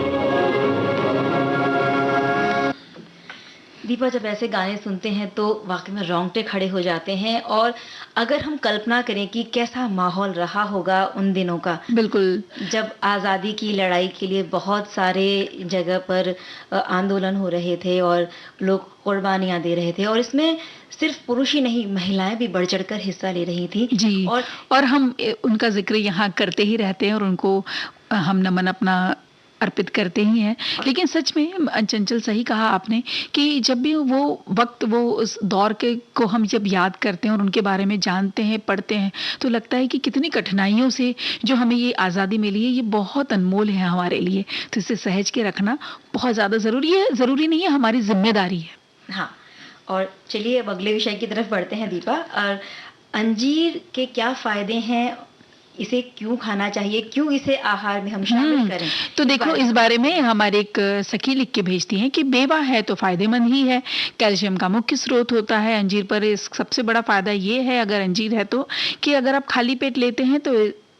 दीपा, जब ऐसे गाने सुनते हैं तो वाकई में रोंगटे खड़े हो जाते हैं, और अगर हम कल्पना करें कि कैसा माहौल रहा होगा उन दिनों का, बिल्कुल, जब आज़ादी की लड़ाई के लिए बहुत सारे जगह पर आंदोलन हो रहे थे और लोग कुर्बानियां दे रहे थे, और इसमें सिर्फ पुरुष ही नहीं, महिलाएं भी बढ़ चढ़कर हिस्सा ले रही थी जी। और हम उनका जिक्र यहाँ करते ही रहते हैं और उनको हम नमन अपना अर्पित करते ही हैं। लेकिन सच में चंचल, सही कहा आपने कि जब भी वो वक्त, वो उस दौर के को हम जब याद करते हैं और उनके बारे में जानते हैं, पढ़ते हैं, तो लगता है कि कितनी कठिनाइयों से जो हमें ये आज़ादी मिली है, ये बहुत अनमोल है हमारे लिए। तो इसे सहेज के रखना बहुत ज़्यादा ज़रूरी है, ज़रूरी नहीं है, हमारी जिम्मेदारी है। हाँ, और चलिए अब अगले विषय की तरफ बढ़ते हैं दीपा। और अंजीर के क्या फायदे हैं, इसे क्यों खाना चाहिए, क्यों इसे आहार में हम शामिल करें? तो देखो, इस बारे में हमारे एक सखी लिख के भेजती हैं कि मेवा है तो फायदेमंद ही है, कैल्शियम का मुख्य स्रोत होता है अंजीर पर। इस सबसे बड़ा फायदा ये है अगर अंजीर है तो, कि अगर आप खाली पेट लेते हैं तो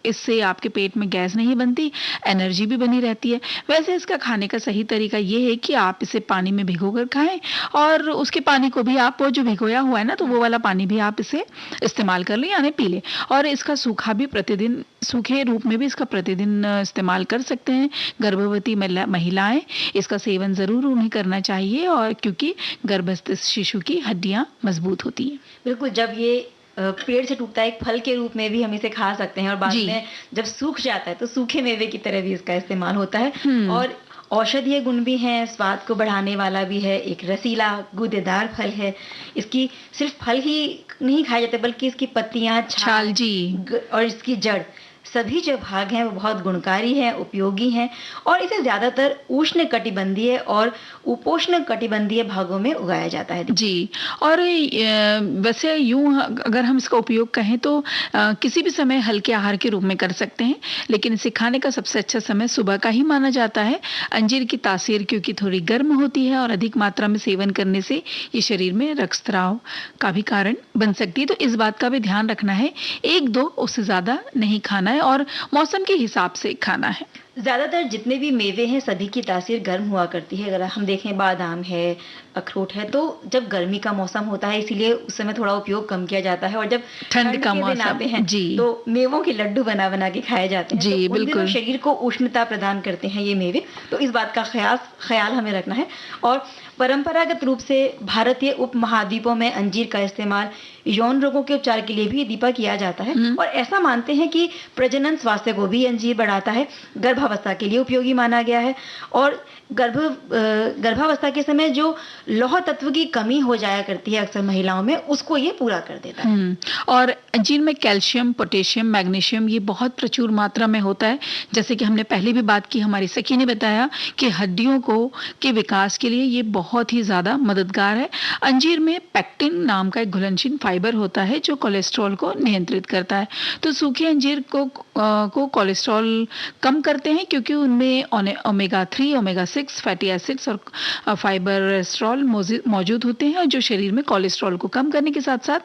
इससे आपके पेट में गैस नहीं बनती, एनर्जी भी बनी रहती है। वैसे इसका खाने का सही तरीका ये है कि आप इसे पानी में भिगोकर खाएं, और उसके पानी को भी आप, वो जो भिगोया हुआ है ना, तो वो वाला पानी भी आप इसे इस्तेमाल कर लें, यानी पी लें। और इसका सूखा भी प्रतिदिन, सूखे रूप में भी इसका प्रतिदिन इस्तेमाल कर सकते हैं गर्भवती महिलाएं। इसका सेवन जरूर उन्हें करना चाहिए, और क्योंकि गर्भस्थ शिशु की हड्डियां मजबूत होती हैं। बिल्कुल, जब ये पेड़ से टूटता है एक फल के रूप में भी हम इसे खा सकते हैं, और बाद में जब सूख जाता है तो सूखे मेवे की तरह भी इसका इस्तेमाल होता है। और औषधीय गुण भी हैं, स्वाद को बढ़ाने वाला भी है, एक रसीला गूदेदार फल है। इसकी सिर्फ फल ही नहीं खाए जाते, बल्कि इसकी पत्तियां, छाल जी, और इसकी जड़, सभी जो भाग हैं वो बहुत गुणकारी हैं, उपयोगी हैं, और इसे ज्यादातर उष्ण कटिबंधीय और उपोष्ण कटिबंधीय भागों में उगाया जाता है जी। और वैसे यूं अगर हम इसका उपयोग कहें तो किसी भी समय हल्के आहार के रूप में कर सकते हैं, लेकिन इसे खाने का सबसे अच्छा समय सुबह का ही माना जाता है। अंजीर की तासीर क्योंकि थोड़ी गर्म होती है और अधिक मात्रा में सेवन करने से ये शरीर में रक्तस्राव का भी कारण बन सकती है, तो इस बात का भी ध्यान रखना है। 1-2 उससे ज्यादा नहीं खाना है, और मौसम के हिसाब से खाना है। ज्यादातर जितने भी मेवे हैं सभी की तासीर गर्म हुआ करती है। अगर हम देखें, बादाम है, अखरोट है, तो जब गर्मी का मौसम होता है इसीलिए उस समय थोड़ा उपयोग कम किया जाता है, और जब ठंड का के दिन मौसम आते हैं जी, तो मेवों के लड्डू बना बना के खाए जाते हैं। जी, तो बिल्कुल, शरीर को उष्णता प्रदान करते हैं ये मेवे, तो इस बात का ख्याल हमें रखना है। और परंपरागत रूप से भारतीय उपमहाद्वीपों में अंजीर का इस्तेमाल यौन रोगों के उपचार के लिए भी दीपा किया जाता है, और ऐसा मानते हैं कि प्रजनन स्वास्थ्य को भी अंजीर बढ़ाता है, गर्भावस्था के लिए उपयोगी माना गया है, और गर्भावस्था के समय जो लौह तत्व की कमी हो जाया करती है अक्सर महिलाओं में, उसको ये पूरा कर देता है। और अंजीर में कैल्शियम, पोटेशियम, मैग्नीशियम ये बहुत प्रचुर मात्रा में होता है। जैसे कि हमने पहले भी बात की, हमारी सखी ने बताया कि हड्डियों के विकास के लिए ये बहुत ही ज्यादा मददगार है। अंजीर में पेक्टिन नाम का एक घुलनशील फाइबर होता है जो कोलेस्ट्रॉल को नियंत्रित करता है। तो सूखे अंजीर को कोलेस्ट्रॉल कम करते हैं, क्योंकि उनमें ओमेगा 3, ओमेगा 6 फैटी एसिड्स और फाइबरस्ट्रॉल मौजूद होते हैं, जो शरीर में कोलेस्ट्रॉल को कम करने के साथ साथ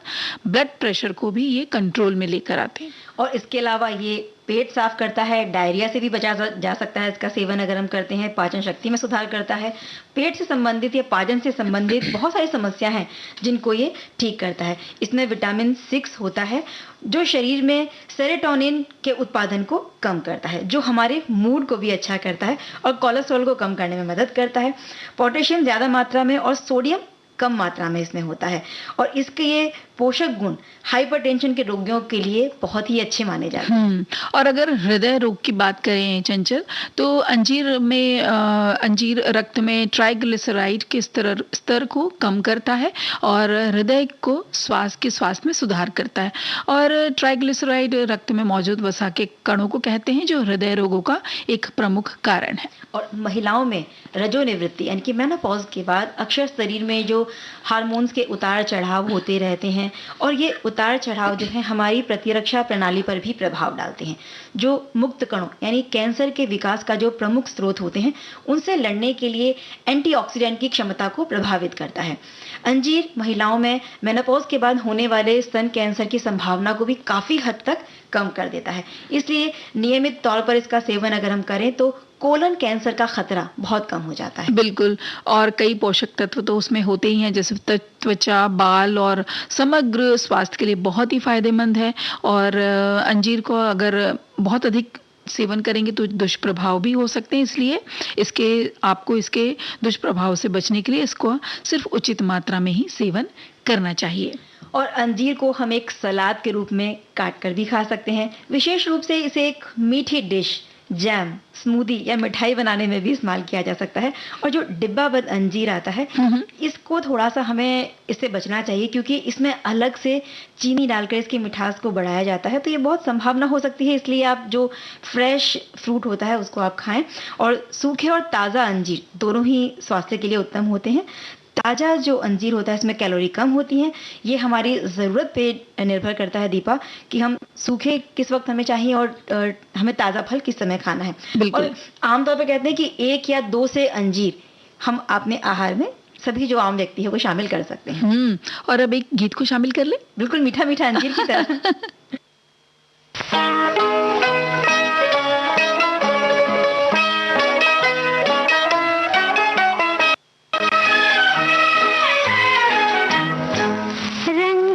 ब्लड प्रेशर को भी ये कंट्रोल में लेकर आते हैं। और इसके अलावा ये पेट साफ करता है, डायरिया से भी बचा जा सकता है इसका सेवन अगर हम करते हैं, पाचन शक्ति में सुधार करता है, पेट से संबंधित या पाचन से संबंधित बहुत सारी समस्या हैं जिनको ये ठीक करता है। इसमें विटामिन 6 होता है जो शरीर में सेरोटोनिन के उत्पादन को कम करता है, जो हमारे मूड को भी अच्छा करता है और कोलेस्ट्रॉल को कम करने में मदद करता है। पोटेशियम ज़्यादा मात्रा में और सोडियम कम मात्रा में इसमें होता है और इसके ये पोषक गुण हाइपरटेंशन के रोगियों के लिए बहुत ही अच्छे माने जाते हैं। और अगर हृदय रोग की बात करें चंचल, तो अंजीर रक्त में ट्राइग्लिसराइड के स्तर को कम करता है और हृदय को स्वास्थ्य में सुधार करता है। और ट्राइग्लिसराइड रक्त में मौजूद वसा के कणों को कहते हैं जो हृदय रोगों का एक प्रमुख कारण है। और महिलाओं में रजोनिवृत्ति यानी कि मेनोपॉज के बाद अक्सर शरीर में जो हार्मोन्स के उतार चढ़ाव होते रहते हैं और ये उतार चढ़ाव जो है हमारी प्रतिरक्षा प्रणाली पर भी प्रभाव डालते हैं, जो मुक्त कणों यानी कैंसर के विकास का जो प्रमुख स्रोत होते हैं उनसे लड़ने के लिए एंटीऑक्सीडेंट की क्षमता को प्रभावित करता है। अंजीर महिलाओं में मेनोपॉज के बाद होने वाले स्तन कैंसर की संभावना को भी काफी हद तक कम कर देता है। इसलिए नियमित तौर पर इसका सेवन अगर हम करें तो कोलन कैंसर का खतरा बहुत कम हो जाता है। बिल्कुल, और कई पोषक तत्व तो उसमें होते ही हैं, जैसे त्वचा, बाल और समग्र स्वास्थ्य के लिए बहुत ही फायदेमंद है। और अंजीर को अगर बहुत अधिक सेवन करेंगे तो दुष्प्रभाव भी हो सकते हैं, इसलिए आपको इसके दुष्प्रभाव से बचने के लिए इसको सिर्फ उचित मात्रा में ही सेवन करना चाहिए। और अंजीर को हम एक सलाद के रूप में काट कर भी खा सकते हैं। विशेष रूप से इसे एक मीठी डिश, जैम, स्मूदी या मिठाई बनाने में भी इस्तेमाल किया जा सकता है। और जो डिब्बाबंद अंजीर आता है इसको थोड़ा सा हमें इससे बचना चाहिए क्योंकि इसमें अलग से चीनी डालकर इसकी मिठास को बढ़ाया जाता है, तो ये बहुत संभावना हो सकती है। इसलिए आप जो फ्रेश फ्रूट होता है उसको आप खाएं। और सूखे और ताज़ा अंजीर दोनों ही स्वास्थ्य के लिए उत्तम होते हैं। ताज़ा जो अंजीर होता है इसमें कैलोरी कम होती हैं। ये हमारी ज़रूरत पे निर्भर करता है दीपा कि हम सूखे किस वक्त हमें चाहिए और हमें ताज़ा फल किस समय खाना है। और आमतौर पर कहते हैं कि 1 या 2 से अंजीर हम अपने आहार में सभी जो आम व्यक्ति है वो शामिल कर सकते हैं। और अब एक गीत को शामिल कर ले, बिल्कुल मीठा मीठा अंजीर की तरह। रंग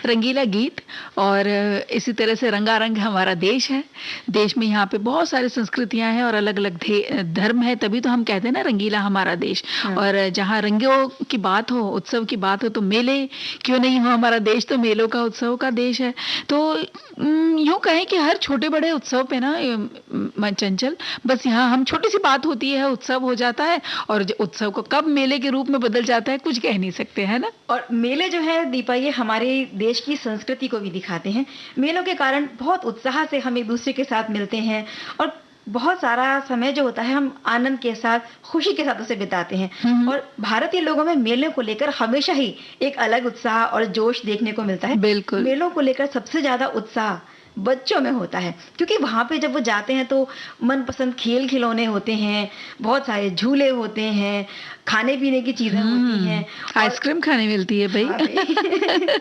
रंगीला गीत और इसी तरह से रंगारंग हमारा देश है। देश में यहाँ पे बहुत सारी संस्कृतियां हैं और अलग अलग धर्म है, तभी तो हम कहते हैं ना रंगीला हमारा देश। और जहाँ रंगों की बात हो, उत्सव की बात हो, तो मेले क्यों नहीं हो। हमारा देश तो मेलों का, उत्सव का देश है। तो यूं कहें कि हर छोटे बड़े उत्सव पे ना चंचल, बस यहाँ हम छोटी सी बात होती है, उत्सव हो जाता है, और उत्सव को कब मेले के रूप में बदल जाता है कुछ कह नहीं सकते, है ना। और मेले जो है दीपा, ये हमारे देश की संस्कृति को भी दिखाते हैं। मेलों के कारण बहुत उत्साह से हम एक दूसरे के साथ मिलते हैं और बहुत सारा समय जो होता है हम आनंद के साथ, खुशी के साथ उसे बिताते हैं। और भारतीय लोगों में मेलों को लेकर हमेशा ही एक अलग उत्साह और जोश देखने को मिलता है। बिल्कुल। मेलों को लेकर सबसे ज्यादा उत्साह बच्चों में होता है, क्योंकि वहां पे जब वो जाते हैं तो मनपसंद खेल खिलौने होते हैं, बहुत सारे झूले होते हैं, खाने पीने की चीजें होती हैं, आइसक्रीम खाने मिलती है भाई। हाँ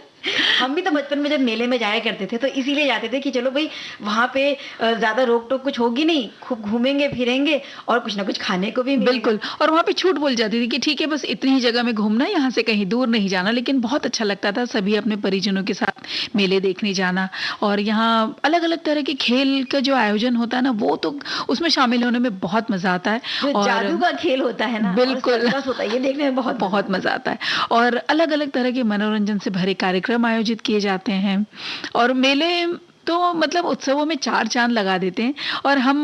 हम भी तो बचपन में जब मेले में जाया करते थे तो इसीलिए जाते थे कि चलो भाई वहां पे ज्यादा रोक टोक कुछ होगी नहीं, खूब घूमेंगे फिरेंगे और कुछ ना कुछ खाने को भी मिलेगा। बिल्कुल। और वहां पे छूट बोल जाती थी कि ठीक है बस इतनी ही जगह में घूमना, यहाँ से कहीं दूर नहीं जाना। लेकिन बहुत अच्छा लगता था सभी अपने परिजनों के साथ मेले देखने जाना। और यहाँ अलग अलग तरह के खेल का जो आयोजन होता है ना, वो तो उसमें शामिल होने में बहुत मजा आता है। और जादू का खेल होता है ना, बिल्कुल होता है, ये देखने में बहुत मजा आता है। और अलग अलग तरह के मनोरंजन से भरे कार्यक्रम आयोजित किए जाते हैं। और मेले तो मतलब उत्सवों में चार चांद लगा देते हैं। और हम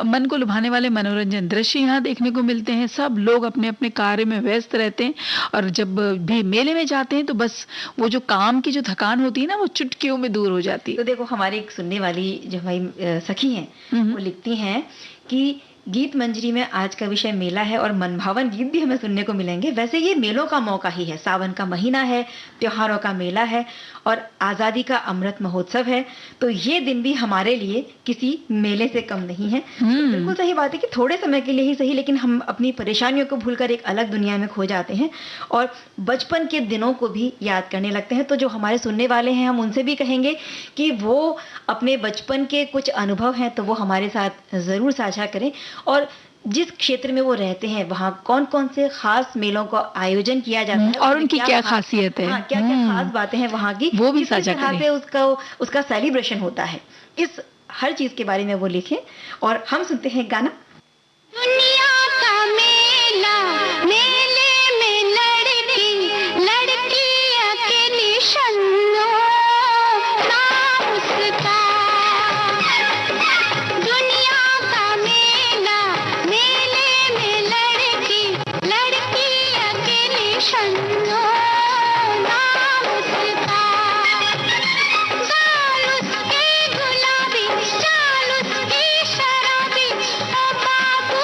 मन को लुभाने वाले मनोरंजन दृश्य यहाँ देखने को मिलते हैं। सब लोग अपने अपने कार्य में व्यस्त रहते हैं और जब भी मेले में जाते हैं तो बस वो जो काम की जो थकान होती है ना, वो चुटकियों में दूर हो जाती है। तो देखो हमारी एक सुनने वाली जो हमारी सखी हैं, वो लिखती हैं कि गीत मंजरी में आज का विषय मेला है और मनभावन गीत भी हमें सुनने को मिलेंगे। वैसे ये मेलों का मौका ही है, सावन का महीना है, त्योहारों का मेला है और आजादी का अमृत महोत्सव है। तो ये दिन भी हमारे लिए किसी मेले से कम नहीं है। तो बिल्कुल सही बात है कि थोड़े समय के लिए ही सही, लेकिन हम अपनी परेशानियों को भूलकर एक अलग दुनिया में खो जाते हैं और बचपन के दिनों को भी याद करने लगते हैं। तो जो हमारे सुनने वाले हैं, हम उनसे भी कहेंगे कि वो अपने बचपन के कुछ अनुभव हैं तो वो हमारे साथ जरूर साझा करें। और जिस क्षेत्र में वो रहते हैं वहाँ कौन कौन से खास मेलों का आयोजन किया जाता है और उनकी क्या खासियत है, क्या क्या खास बातें हैं वहाँ की, वो भी साझा करें। पे उसका सेलिब्रेशन होता है, इस हर चीज के बारे में वो लिखें। और हम सुनते हैं गाना। दुनिया का मेला, मेले में लड़की लड़की अकेली शन्नो नाम उसका। दुनिया का मेला, मेले में लड़की लड़की अकेली शन्नो नाम उसका। गाल उसके गुलाबी, चाल उसकी शराबी, ओ बाबू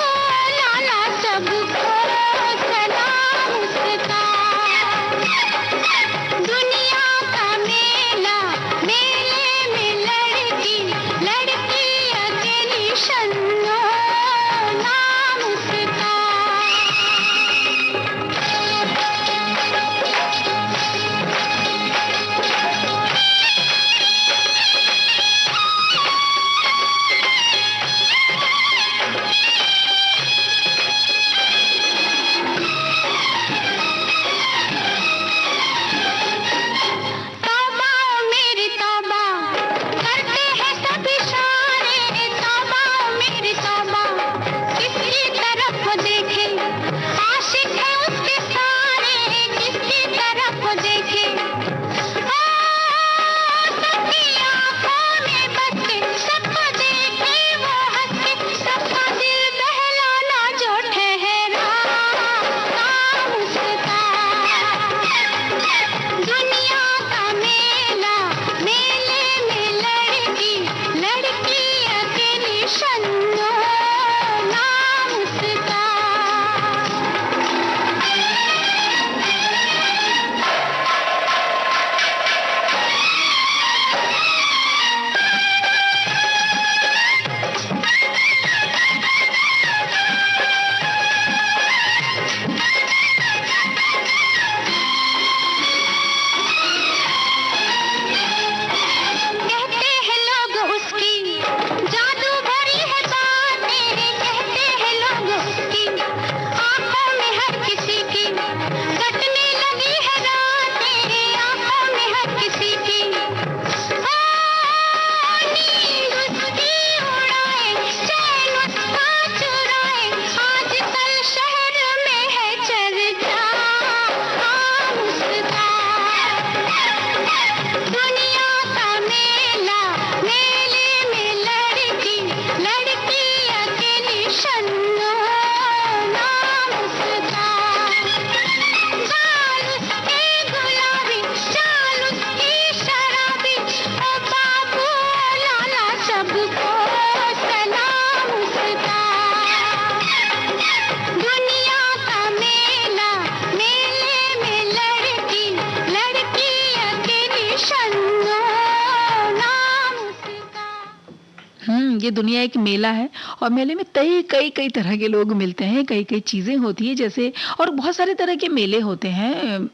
ये दुनिया एक मेला है और मेले में कई कई कई तरह के लोग मिलते हैं, कई कई चीजें होती है जैसे, और बहुत सारे तरह के मेले होते हैं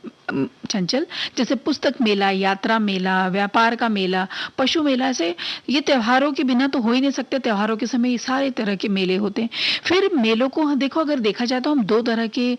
चंचल, जैसे पुस्तक मेला, यात्रा मेला, व्यापार का मेला, पशु मेला, ऐसे ये त्योहारों के बिना तो हो ही नहीं सकते। त्योहारों के समय ये सारे तरह के मेले होते हैं। फिर मेलों को देखो, अगर देखा जाए तो हम दो तरह के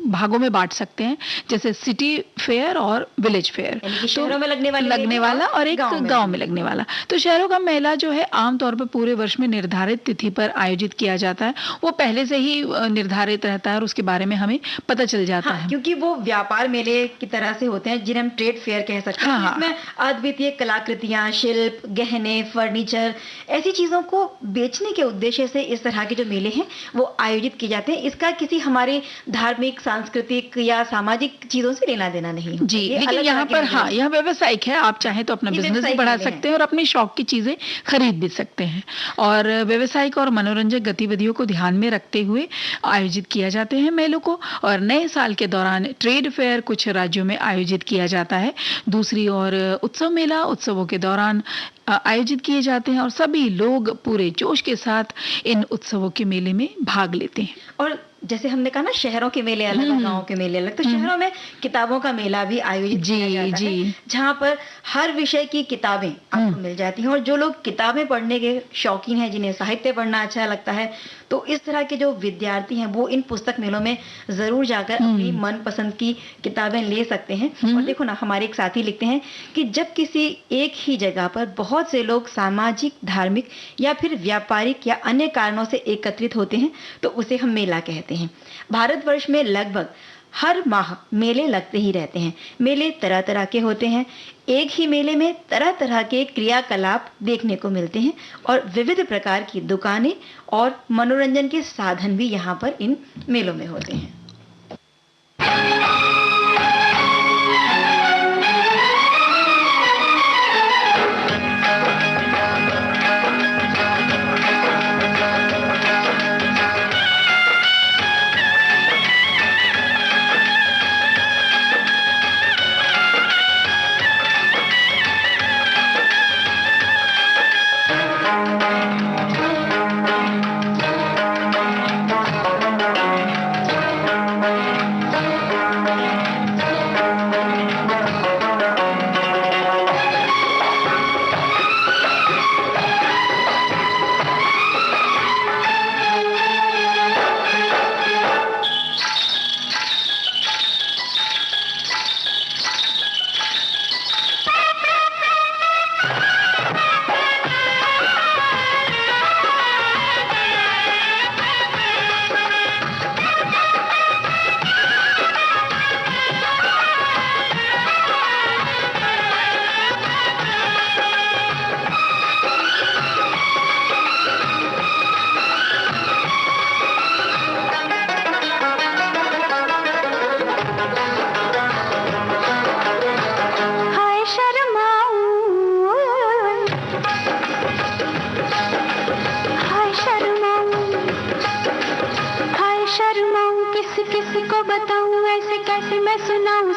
भागों में बांट सकते हैं, जैसे सिटी फेयर और विलेज फेयर। यानी कि शहरों में लगने वाला और एक गांव में लगने वाला। तो शहरों का मेला जो है आमतौर पर पूरे वर्ष में निर्धारित तिथि पर आयोजित किया जाता है। वो पहले से ही निर्धारित रहता है और उसके बारे में हमें पता चल जाता है, क्योंकि वो व्यापार मेले की तरह से होते हैं जिन्हें हम ट्रेड फेयर कह सकते हैं। इसमें अद्वितीय कलाकृतियां, शिल्प, गहने, फर्नीचर, ऐसी चीजों को बेचने के उद्देश्य से इस तरह के जो मेले हैं वो आयोजित किए जाते हैं। इसका किसी हमारे धार्मिक, सांस्कृतिक या सामाजिक चीजों से लेना देना नहीं जी। लेकिन यहाँ पर यह व्यावसायिक है, आप चाहे तो अपना बिजनेस भी बढ़ा सकते हैं और अपने शौक की चीजें खरीद भी सकते हैं। और व्यवसायिक और मनोरंजक गतिविधियों को ध्यान में रखते हुए आयोजित किया जाते हैं मेलों को। और नए साल के दौरान ट्रेड फेयर कुछ राज्यों में आयोजित किया जाता है। दूसरी ओर उत्सव मेला उत्सवों के दौरान आयोजित किए जाते हैं और सभी लोग पूरे जोश के साथ इन उत्सवों के मेले में भाग लेते हैं। और जैसे हमने कहा ना, शहरों के मेले अलग, गांवों के मेले अलग, तो शहरों में किताबों का मेला भी आयोजित किया जाता है, जहां पर हर विषय की किताबें आपको मिल जाती हैं। और जो लोग किताबें पढ़ने के शौकीन हैं, जिन्हें साहित्य पढ़ना अच्छा लगता है, तो इस तरह के जो विद्यार्थी हैं वो इन पुस्तक मेलों में जरूर जाकर अपनी मनपसंद की किताबें ले सकते हैं। और देखो ना, हमारे एक साथी लिखते हैं कि जब किसी एक ही जगह पर बहुत से लोग सामाजिक, धार्मिक या फिर व्यापारिक या अन्य कारणों से एकत्रित होते हैं तो उसे हम मेला कहते हैं। भारतवर्ष में लगभग हर माह मेले लगते ही रहते हैं। मेले तरह तरह के होते हैं। एक ही मेले में तरह तरह के क्रियाकलाप देखने को मिलते हैं और विविध प्रकार की दुकानें और मनोरंजन के साधन भी यहाँ पर इन मेलों में होते हैं।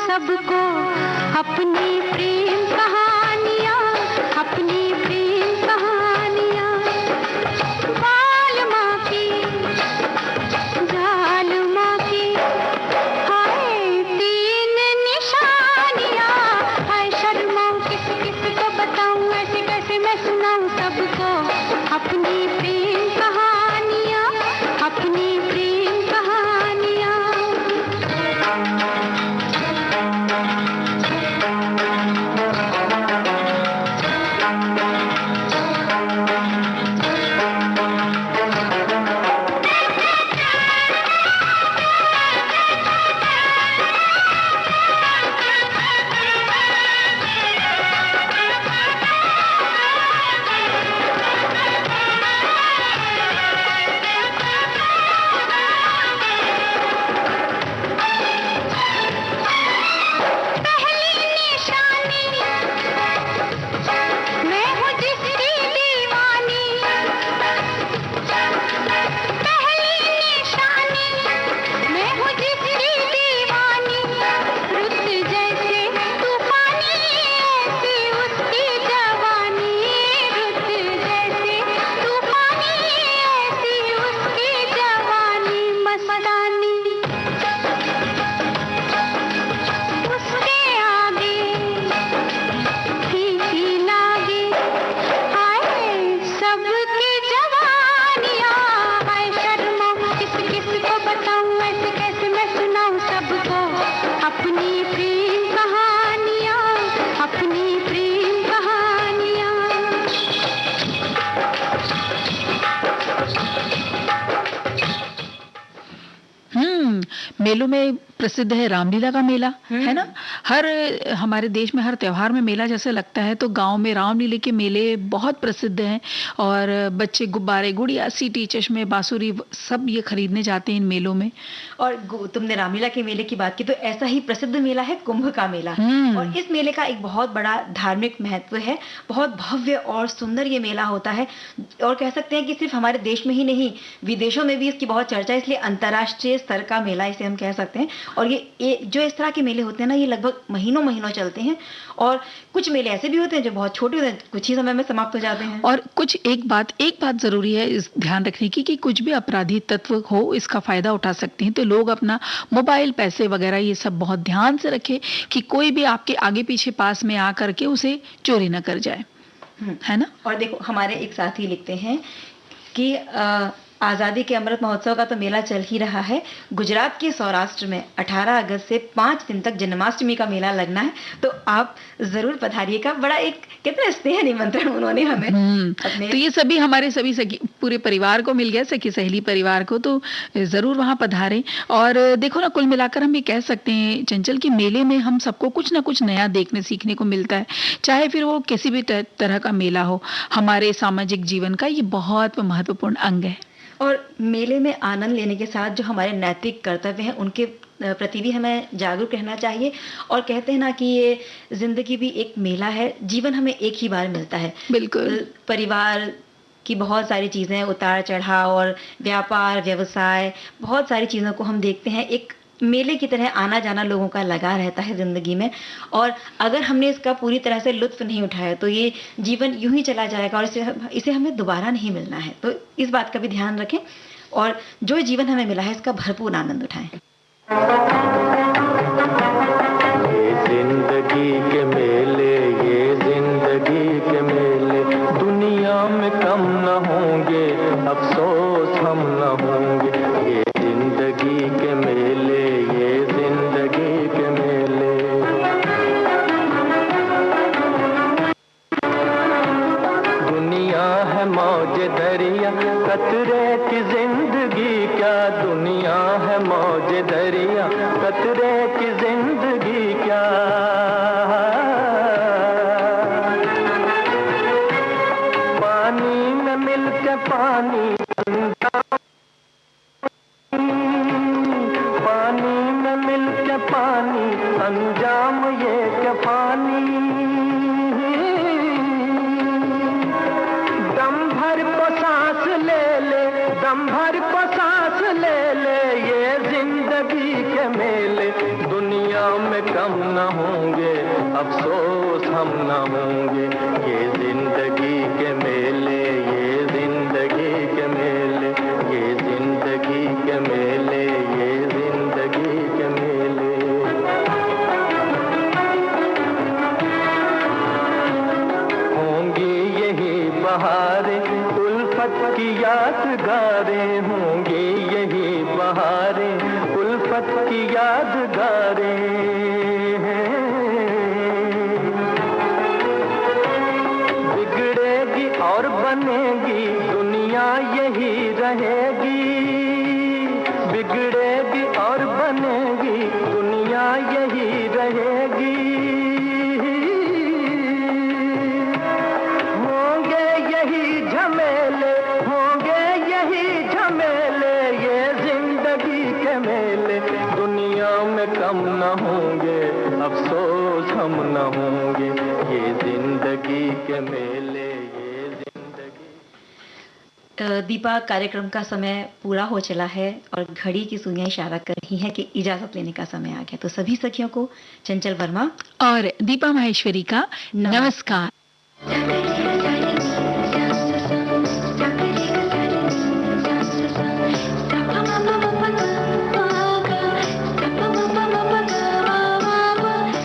सबको अपनी प्रेम कहानियाँ, अपनी प्रेम कहानियाँ, बाल माँ की, जाल माँ की, हाय तीन निशानियाँ, हाय शर्माऊँ किस किस को बताऊँ, ऐसे कैसे मैं सुनाऊँ सबको अपनी प्रेम कहानियाँ, अपनी प्रेम कहानियाँ। मेलों में प्रसिद्ध है रामलीला का मेला, है ना। हर हमारे देश में हर त्योहार में मेला जैसे लगता है, तो गांव में रामलीला के मेले बहुत प्रसिद्ध हैं और बच्चे गुब्बारे, गुड़िया, सीटी, चश्मे, बांसुरी सब ये खरीदने जाते हैं इन मेलों में। और तुमने रामलीला के मेले की बात की, तो ऐसा ही प्रसिद्ध मेला है कुंभ का मेला। और इस मेले का एक बहुत बड़ा धार्मिक महत्व है। बहुत भव्य और सुंदर ये मेला होता है, और कह सकते हैं कि सिर्फ हमारे देश में ही नहीं, विदेशों में भी इसकी बहुत चर्चा है, इसलिए अंतर्राष्ट्रीय स्तर का मेला इसे हम कह सकते हैं। और ये जो इस तरह के मेले होते हैं ना, ये लगभग महीनों महीनों चलते हैं। और कुछ मेले ऐसे भी होते हैं जो बहुत छोटे होते हैं, कुछ ही समय में समाप्त हो जाते हैं। और कुछ एक बात जरूरी है इस ध्यान रखने की कि कुछ भी अपराधी तत्व हो इसका फायदा उठा सकते हैं, तो लोग अपना मोबाइल, पैसे वगैरह ये सब बहुत ध्यान से रखें कि कोई भी आपके आगे पीछे पास में आकर के उसे चोरी न कर जाए, है ना। और देखो, हमारे एक साथी लिखते हैं कि आज़ादी के अमृत महोत्सव का तो मेला चल ही रहा है। गुजरात के सौराष्ट्र में 18 अगस्त से 5 दिन तक जन्माष्टमी का मेला लगना है, तो आप जरूर पधारिएगा। बड़ा एक कितना स्नेह निमंत्रण उन्होंने हमें अपने, तो ये सभी हमारे सभी सखी पूरे परिवार को मिल गया, सखी सहेली परिवार को, तो जरूर वहां पधारें। और देखो ना, कुल मिलाकर हम ये कह सकते हैं चंचल कि मेले में हम सबको कुछ ना कुछ नया देखने सीखने को मिलता है, चाहे फिर वो किसी भी तरह का मेला हो। हमारे सामाजिक जीवन का ये बहुत महत्वपूर्ण अंग है। और मेले में आनंद लेने के साथ जो हमारे नैतिक कर्तव्य हैं उनके प्रति भी हमें जागरूक रहना चाहिए। और कहते हैं ना कि ये जिंदगी भी एक मेला है, जीवन हमें एक ही बार मिलता है। बिल्कुल। परिवार की बहुत सारी चीजें, उतार चढ़ाव और व्यापार, व्यवसाय, बहुत सारी चीजों को हम देखते हैं। एक मेले की तरह आना जाना लोगों का लगा रहता है जिंदगी में, और अगर हमने इसका पूरी तरह से लुत्फ नहीं उठाया तो ये जीवन यूं ही चला जाएगा और इसे हमें दोबारा नहीं मिलना है। तो इस बात का भी ध्यान रखें और जो जीवन हमें मिला है इसका भरपूर आनंद उठाएं। ये जिंदगी के मेले, ये जिंदगी के मेले दुनिया में कम न होंगे, अफसोस हम न होंगे। ये जिंदगी के मेले, ये जिंदगी के मेले। दुनिया है मौज दरिया, कतरे की जिंदगी क्या। दुनिया है मौज दरिया, कतरे की जिंदगी क्या। पानी में मिलके पानी, पानी में मिलके पानी, अंजाम ये क्या पानी। दम भर को सांस ले ले, दम भर को सांस ले ले, ये जिंदगी के मेले दुनिया में कम न होंगे, अफसोस हम न होंगे। ये जिंदगी के मेले, ये जिंदगी के मेले, ये जिंदगी के मेले, ये जिंदगी के मेले। होंगी यही बहारें, उल्फत की यादगारें, होंगी यही बहारें, उल्फत की यादगारें। बिगड़ेगी और बनेगी दुनिया यही रहेगी, बिगड़ेगी और बनेगी दुनिया यही रहेगी। होंगे यही झमेले, होंगे यही झमेले, ये जिंदगी के मेले दुनिया में कम न होंगे, अफसोस हम न होंगे। ये जिंदगी के मेले, ये जिंदगी। दीपा, कार्यक्रम का समय पूरा हो चला है और घड़ी की सुइयां इशारा कर रही हैं कि इजाजत लेने का समय आ गया। तो सभी सखियों को चंचल वर्मा और दीपा माहेश्वरी का नमस्कार।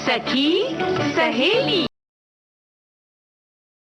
सखी सहेली।